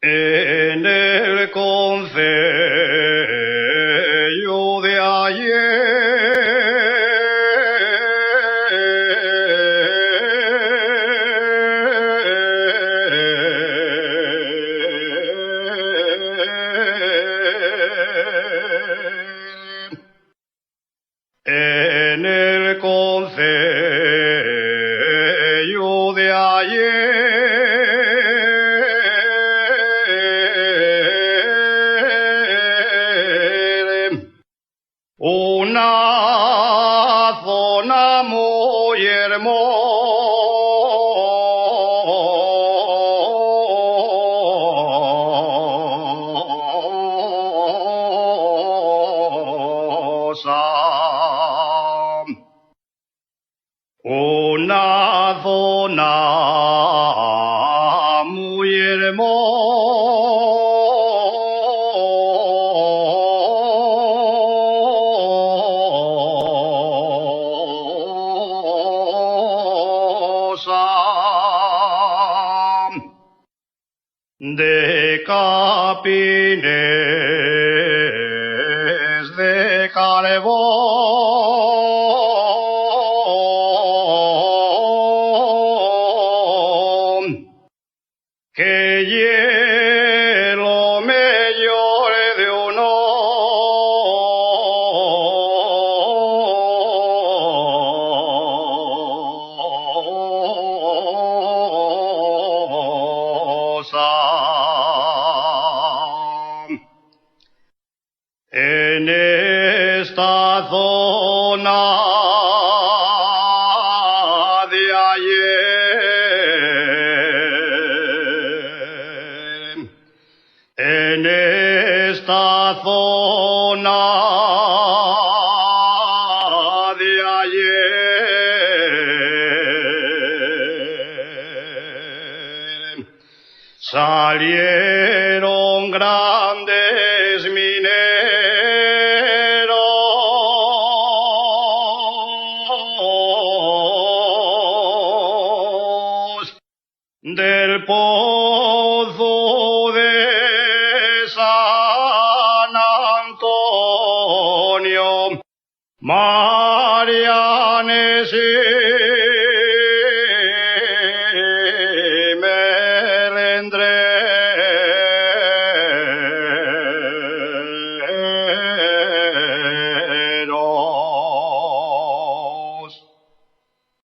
En el concello de ayer, en el concello de ayer, una zona muy hermosa, una zona muy hermosa, de capines de carbón, que hielo me llore de osa. En esta zona de ayer, en esta zona de ayer, salieron grandes mineros del